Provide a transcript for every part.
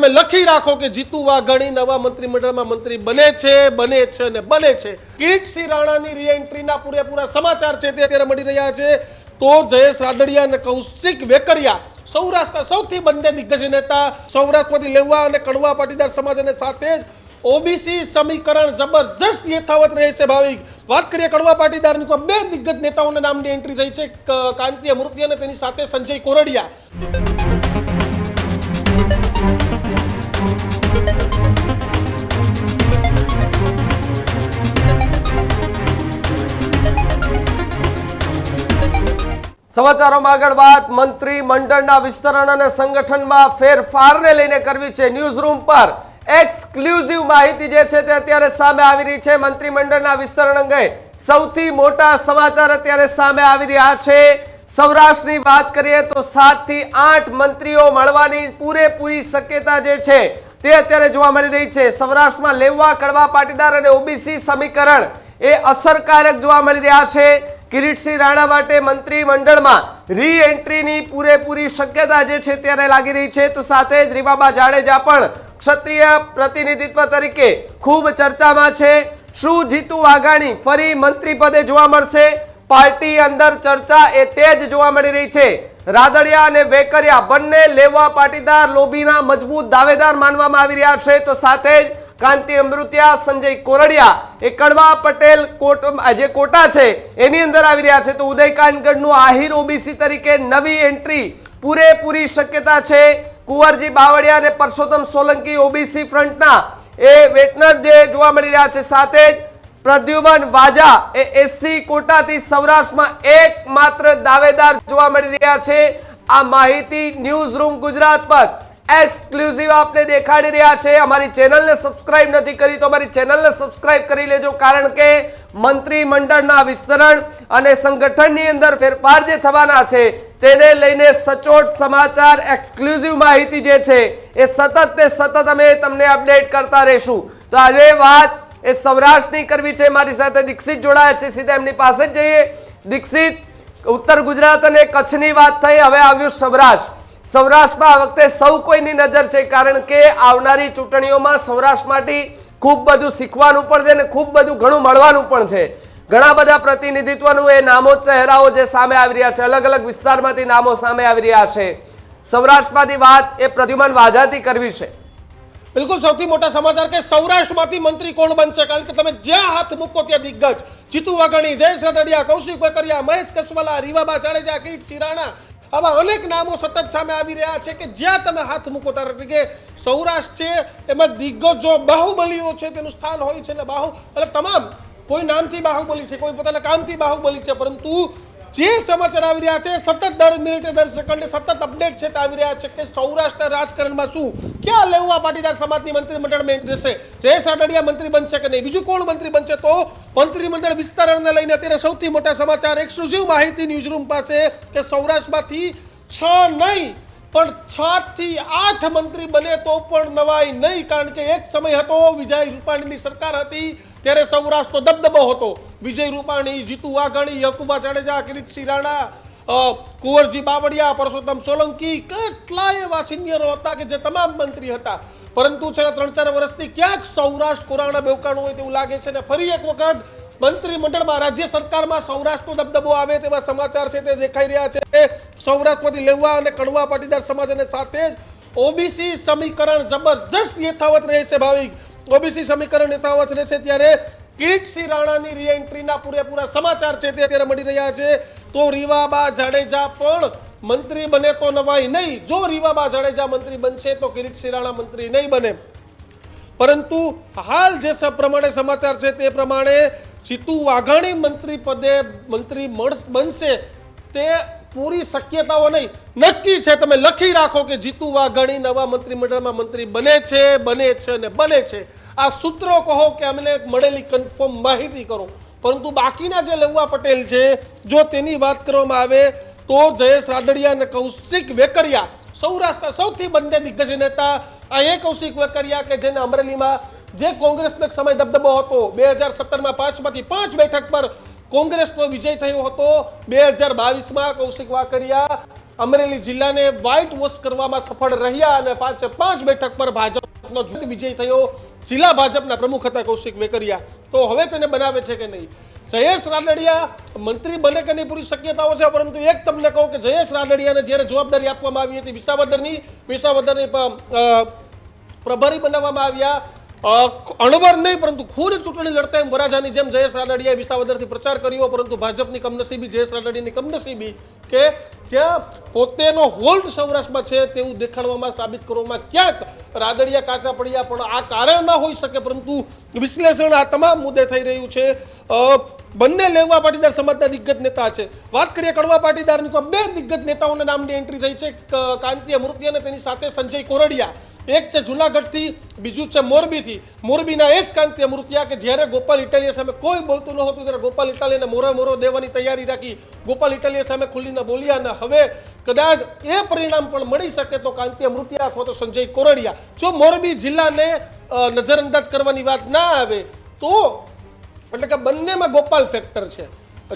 તમે લખી રાખો કે જીતુ વાઘાણી નવા મંત્રીમંડળમાં મંત્રી બને છે અને બને છે। કિરીટસિંહ રાણાની રીએન્ટ્રીના પૂરેપૂરા સમાચાર છે તે અત્યારે મળી રહ્યા છે। તો જયેશ રાદડિયા અને કૌશિક વેકરિયા સૌરાષ્ટ્રના સૌથી બંને દિગ્ગજ નેતા સૌરાષ્ટ્રમાંથી લેવા અને કડવા પાટીદાર સમાજ અને સાથે જ ઓબીસી સમીકરણ જબરજસ્ત યથાવત રહેશે। ભાવિક વાત કરીએ કડવા પાટીદારની તો બે દિગ્ગજ નેતાઓના નામની એન્ટ્રી થઈ છે, કાંતિ અમૃતિયા અને તેની સાથે સંજય કોરડિયા। સમાચારોમાં આગળ વાત મંત્રી મંડળના વિસ્તરણ અને સંગઠનમાં ફેરફારને લઈને કરવી છે। ન્યૂઝરૂમ પર એક્સક્લુઝિવ માહિતી જે છે તે અત્યારે સામે આવી રહી છે। મંત્રીમંડળના વિસ્તરણ અંગે સૌથી મોટા સમાચાર અત્યારે સામે આવી રહ્યા છે। સૌરાષ્ટ્રની વાત કરીએ તો 7 થી 8 મંત્રીઓ મળવાની પૂરેપૂરી શક્યતા જે છે તે અત્યારે જોવા મળી રહી છે। સૌરાષ્ટ્રમાં લેવા કડવા પાટીદાર અને ઓબીસી સમીકરણ એ અસરકારક જોવા મળી રહ્યા છે। કિરીટસિંહ રાણા માટે મંત્રીમંડળમાં રી એન્ટ્રીની પૂરેપૂરી શક્યતા જે છે ત્યારે લાગી રહી છે। તો સાથે જ રીવાબા જાડેજા પણ ક્ષત્રિય પ્રતિનિધિત્વ તરીકે ખૂબ ચર્ચામાં છે। શું જીતુ વાઘાણી ફરી મંત્રી પદે જોવા મળશે? પાર્ટી અંદર ચર્ચા એ તેજ જોવા મળી રહી છે। રાદડિયા અને વેકરિયા બંને લેવા પાટીદાર લોબીના મજબૂત દાવેદાર માનવામાં આવી રહ્યા છે। તો સાથે જ કાંતિ અમૃતિયા, સંજય કોરડિયા એ કડવા પટેલ જે કોટા છે એની અંદર આવી રહ્યા છે। તો ઉદયકાનગઢનું આહિર ઓબીસી તરીકે નવી એન્ટ્રી પૂરેપૂરી શક્યતા છે। કુંવરજી બાવળિયા અને પરસોત્તમ સોલંકી ઓબીસી ફ્રન્ટના એ વેટનર જે જોવા મળી રહ્યા છે। સાથે જ પ્રદ્યુમન વાજા એ એસસી કોટાથી સૌરાષ્ટ્રમાં એકમાત્ર દાવેદાર જોવા મળી રહ્યા છે। આ માહિતી ન્યૂઝરૂમ ગુજરાત પર एक्सक्लूसिव आपने देखाड़ी रहा है। हमारी चैनल ने सब्सक्राइब नहीं करी तो हमारी चैनल ने सब्सक्राइब करी लेजो, कारण के मंत्रीमंडळना विस्तरण अने संगठननी अंदर फेरफार जे थवाना छे तेने लईने सचोट समाचार एक्सक्लूसिव माहिती जे छे ए सतत अमे तमने अपडेट करता रहेशुं। तो आजे वात ए सौराष्ट्रनी करवी छे। मारी साथे दीक्षित जोड़ाया छे, सीधा एमनी पासे ज जईए। दीक्षित, उत्तर गुजरात अने कच्छनी वात थई, हवे आव्युं सौराष्ट्र। सौराष्ट्र में आ वखते सौ कोईनी नजर है, कारण के आवनारी चूंटणीओं में सौराष्ट्र मांथी खूब बधुं शीखवानुं पण छे ने खूब बधुं घणुं मळवानुं पण छे। घणा बधा प्रतिनिधित्वनुं ए नामो चेहराओ जे सामे आवी रह्या छे, अलग अलग विस्तारमांथी नामो सामे आवी रह्या छे। सौराष्ट्रमांथी वात ए प्रद्युमन वाजाथी करवी छे। बिल्कुल सौथी मोटा समाचार के सौराष्ट्रमांथी मंत्री कोण बनशे, कारण के तमे ज्यां हाथ मूको त्यां दिग्गज जीतू वाघाणी, जयेश रादडिया, कौशिक वेकरिया, महेश कस्वाला, રીવાબા જાડેજા, કિરીટસિંહ રાણા આવા અનેક નામો સતત સામે આવી રહ્યા છે કે જ્યાં તમે હાથ મૂકો ત્યારે કે સૌરાષ્ટ્ર છે એમાં દિગ્ગજો બાહુબલીઓ છે તેનું સ્થાન હોય છે ને એટલે તમામ કોઈ નામથી બાહુબલી છે, કોઈ પોતાના કામથી બાહુબલી છે, પરંતુ જે સમાચાર આવી રહ્યા છે સતત દર મિનિટે દર સેકન્ડે સતત અપડેટ છે આવી રહ્યા છે કે સૌરાષ્ટ્રના રાજકારણમાં શું ક્યાં લેવા પાટીદાર સમાજની મંત્રીમંડળમાં જશે, જયેશ રાદડિયા મંત્રી બનશે કે નહીં, બીજું કોણ મંત્રી બનશે। તો મંત્રીમંડળ વિસ્તરણને લઈને અત્યારે સૌથી મોટા સમાચાર એક્સક્લુઝિવ માહિતી ન્યૂઝરૂમ પાસે કે સૌરાષ્ટ્રમાંથી 6 નહીં પણ 6 થી 8 મંત્રી બને તો પણ નવાઈ નહીં, કારણ કે એક સમય હતો વિજય રૂપાણીની સરકાર હતી ત્યારે સૌરાષ્ટ્રનો દબદબો હતો। વિજય રૂપાણી, જીતુ વાઘાણી, યકુબા જાડેજા, કિરીટસિંહ રાણા, કુંવરજી બાવળિયા, પરસોત્તમ સોલંકી, કેટલાય એવા સિનિયરો હતા કે જે તમામ મંત્રી હતા, પરંતુ છેલ્લા 3-4 વર્ષથી ક્યાંક સૌરાષ્ટ્ર કોરાણા બેવકાણું હોય તેવું લાગે છે અને ફરી એક વખત મંત્રીમંડળમાં રાજ્ય સરકારમાં સૌરાષ્ટ્રનો દબદબો આવે તેવા સમાચાર છે તે દેખાઈ રહ્યા છે। સૌરાષ્ટ્રમાંથી લેવા અને કડવા પાટીદાર સમાજ અને સાથે જ ઓબીસી સમીકરણ જબરજસ્ત યથાવત રહેશે। ભાવિક ઓબીસી સમીકરણ યથાવત રહેશે ત્યારે કિરીટસિંહ રાણાની રીએન્ટ્રીના પૂરેપૂરા સમાચાર છે તે અત્યારે મળી રહ્યા છે। તો રીવાબા જાડેજા પણ મંત્રી બને તો નવાઈ નહીં। જો રીવાબા જાડેજા મંત્રી બનશે તો કિરીટસિંહ રાણા મંત્રી નહીં બને, પરંતુ હાલ જે પ્રમાણે સમાચાર છે તે પ્રમાણે જીતુ વાઘાણી મંત્રી પદે મંત્રી બનશે તે પૂરી શક્યતાઓ નહીં, નક્કી છે। તમે લખી રાખો કે જીતુ વાઘાણી નવા મંત્રીમંડળમાં મંત્રી બને છે અને બને છે। આ સૂત્રો કહો કે અમને મળેલી કન્ફર્મ માહિતી કરો, પરંતુ બાકીના જે લેવા પટેલ છે જો તેની વાત કરવામાં આવે તો જયેશ રાદડિયા અને કૌશિક વેકરિયા સૌરાષ્ટ્રના સૌથી બંને દિગ્ગજ નેતા। આ કૌશિક વેકરિયા કે જેને અમરેલીમાં જે કોંગ્રેસનો એક સમય દબદબો હતો, 2017માં 5માંથી 5 બેઠક પર કોંગ્રેસનો વિજય થયો હતો, 2022માં કૌશિક વેકરિયા અમરેલી જિલ્લાને વ્હાઇટ વોશ કરવામાં સફળ રહ્યા અને 5 બેઠક પર ભાજપનો વિજય થયો. જિલ્લા ભાજપના પ્રમુખ હતા કૌશિક વેકરિયા. તો હવે તેને બનાવે છે કે નહીં? જયેશ રાદડિયા મંત્રી બને કે નહીં પૂરી શક્યતાઓ છે, પરંતુ એક તમને કહું કે જયેશ રાદડિયાને જ્યારે જવાબદારી આપવામાં આવી હતી વિસાવદરની પ્રભારી બનાવવામાં આવ્યા, અણવર નહીં પરંતુ ખુદ ચૂંટણી લડતા એમ વરાજાની જેમ જયેશ રાદડિયાએ વિસાવદરથી પ્રચાર કર્યો, પરંતુ ભાજપની કમનસીબી, જયેશ રાદડિયાની કમનસીબી કે જ્યાં પોતેનો હોલ્ડ સૌરાષ્ટ્રમાં છે તેવું દેખાડવામાં, સાબિત કરવામાં ક્યાંક રાદડિયા કાચા પડ્યા. પણ આ કારણ ના હોઈ શકે, પરંતુ વિશ્લેષણ આ તમામ મુદ્દે થઈ રહ્યું છે. બંને લેવા પાટીદાર સમાજના દિગ્ગજ નેતા છે. વાત કરીએ કડવા પાટીદારની તો 2 દિગ્ગજ નેતાઓના નામની એન્ટ્રી થઈ છે. કાંતિ અમૃતિયા અને તેની સાથે સંજય કોરડિયા. એક છે જુનાગઢથી, બીજું છે મોરબીથી. મોરબીના એ જ કાંતિ અમૃતિયા કે જ્યારે ગોપાલ ઇટાલિયા સામે કોઈ બોલતું નહોતું ત્યારે ગોપાલ ઇટાલિયાને મોરો દેવાની તૈયારી રાખી. ગોપાલ ઇટાલિયા સામે ખુલ્લીને બોલ્યા અને હવે કદાચ એ પરિણામ પણ મળી શકે તો કાંતિ અમૃતિયા અથવા તો સંજય કોરડિયા. જો મોરબી જિલ્લાને નજરઅંદાજ કરવાની વાત ના આવે તો એટલે કે બંનેમાં ગોપાલ ફેક્ટર છે.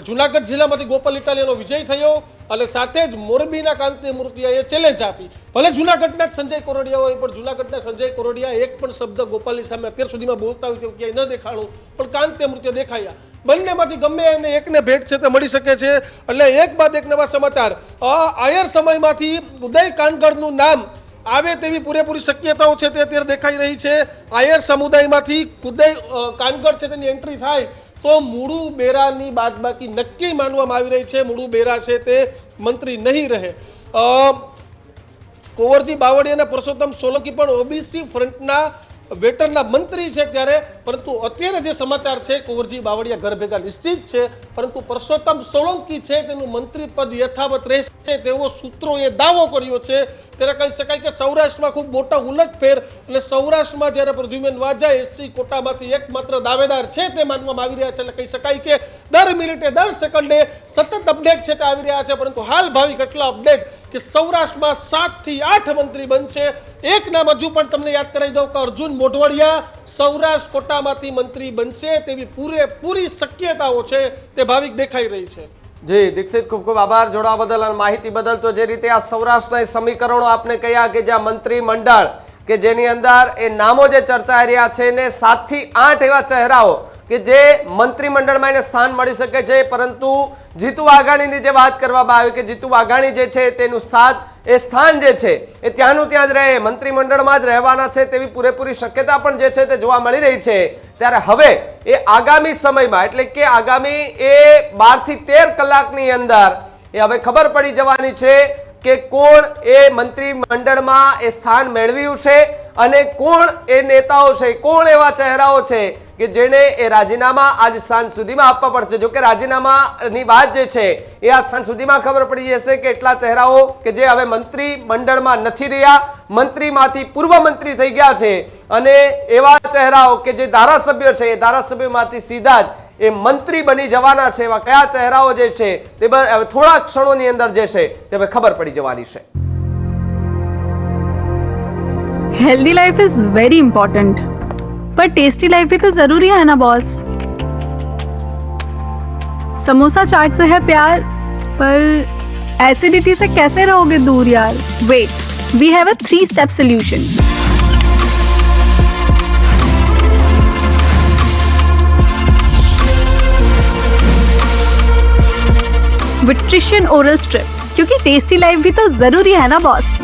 જુનાગઢ જિલ્લામાંથી ગોપાલ ઇટાલિયાનો વિજય થયો અને સાથે જ મોરબીના કાંતિ અમૃતિયાએ ચેલેન્જ આપી. ભલે જુનાગઢના જ સંજય કોરડિયા હોય, પણ જુનાગઢના સંજય કોરડિયા એક પણ શબ્દ ગોપાલની સામે અત્યાર સુધીમાં બોલતા હોય તેવું ક્યાંય ન દેખાણું, પણ કાંતિ અમૃતિયા દેખાયા. બંનેમાંથી ગમે એને એકને ભેટ છે તે મળી શકે છે. એટલે એક બાદ એક નવા સમાચાર. આયર સમયમાંથી ઉદય કાનગડનું નામ આવે તેવી પૂરેપૂરી શક્યતાઓ છે તે અત્યારે દેખાઈ રહી છે. આયર સમુદાયમાંથી ઉદય કાનગડ છે તેની એન્ટ્રી થાય તો મુળુ બેરાની બાદબાકી નક્કી માનવામાં આવી રહી છે. મુળુ બેરા છે તે મંત્રી નહીં રહે. કુંવરજી બાવળિયા અને પરસોત્તમ સોલંકી પણ ઓબીસી ફ્રન્ટના વેટરના મંત્રી છે ત્યારે, પરંતુ અત્યારે જે સમાચાર છે કુંવરજી બાવળિયા ઘર ભેગા નિશ્ચિત છે, પરંતુ પરસોત્તમ સોલંકી છે તેનું મંત્રી પદ યથાવત રહેશે તેવો સૂત્રોએ દાવો કર્યો છે. ત્યારે કહી શકાય કે સૌરાષ્ટ્રમાં ખૂબ મોટા ઉલટફેર અને સૌરાષ્ટ્રમાં જ્યારે પ્રદ્યુમન વાજા એસસી કોટામાંથી એકમાત્ર દાવેદાર છે તે માનવામાં આવી રહ્યા છે. એટલે કહી શકાય કે દર મિનિટે દર સેકન્ડે સતત અપડેટ છે તે આવી રહ્યા છે. પરંતુ હાલ ભાવિક એટલા અપડેટ કે સૌરાષ્ટ્રમાં 7 થી 8 મંત્રી બનશે. એક નામ હજુ પણ તમને યાદ કરાવી દઉં કે અર્જુન મોઢવાડિયા સૌરાષ્ટ્ર કોટામાંથી મંત્રી બનશે તેવી પૂરેપૂરી શક્યતાઓ છે તે ભાવિક દેખાઈ રહી છે. જી દીક્ષિત, ખૂબ ખૂબ આભાર જોડાવા બદલ અને માહિતી બદલ. તો જે રીતે આ સૌરાષ્ટ્રના સમીકરણો આપને કહ્યા કે જ્યાં મંત્રીમંડળ કે જેની અંદર એ નામો જે ચર્ચાઈ રહ્યા છે ને 7 થી 8 એવા ચહેરાઓ કે જે મંત્રીમંડળમાં એને સ્થાન મળી શકે છે, પરંતુ જીતુ વાઘાણીની જે વાત કરવામાં આવી કે જીતુ વાઘાણી જે છે તેનું સ્થાન જે છે એ ત્યાંનું ત્યાં જ રહે, મંત્રીમંડળમાં જ રહેવાના છે તેવી પૂરેપૂરી શક્યતા પણ જે છે તે જોવા મળી રહી છે. ત્યારે હવે એ આગામી સમયમાં એટલે કે આગામી એ 12 થી 13 કલાકની અંદર એ હવે ખબર પડી જવાની છે કે કોણ એ મંત્રીમંડળમાં એ સ્થાન મેળવ્યું છે અને કોણ એ નેતાઓ છે, કોણ એવા ચહેરાઓ છે કે જેને એ રાજીનામા આજ સાંજ સુધીમાં આપવા પડશે. જો કે રાજીનામાની વાત જે છે એ આજ સાંજ સુધીમાં ખબર પડી જશે કે એટલા ચહેરાઓ કે જે હવે મંત્રીમંડળમાં નથી રહ્યા, મંત્રીમાંથી પૂર્વ મંત્રી થઈ ગયા છે, અને એવા ચહેરાઓ કે જે ધારાસભ્યો છે એ ધારાસભ્યોમાંથી સીધા જ એ મંત્રી બની જવાના છે. એવા કયા ચહેરાઓ જે છે તે થોડા ક્ષણોની અંદર જે છે તે હવે ખબર પડી જવાની છે. Healthy life is very important, पर टेस्टी लाइफ भी तो जरूरी है ना बॉस. समोसा चाट से है प्यार, पर एसिडिटी से कैसे रहोगे दूर यार. Wait, we have a 3-step solution. विट्रिशियन ओरल स्ट्रिप, क्योंकि टेस्टी लाइफ भी तो जरूरी है ना बॉस.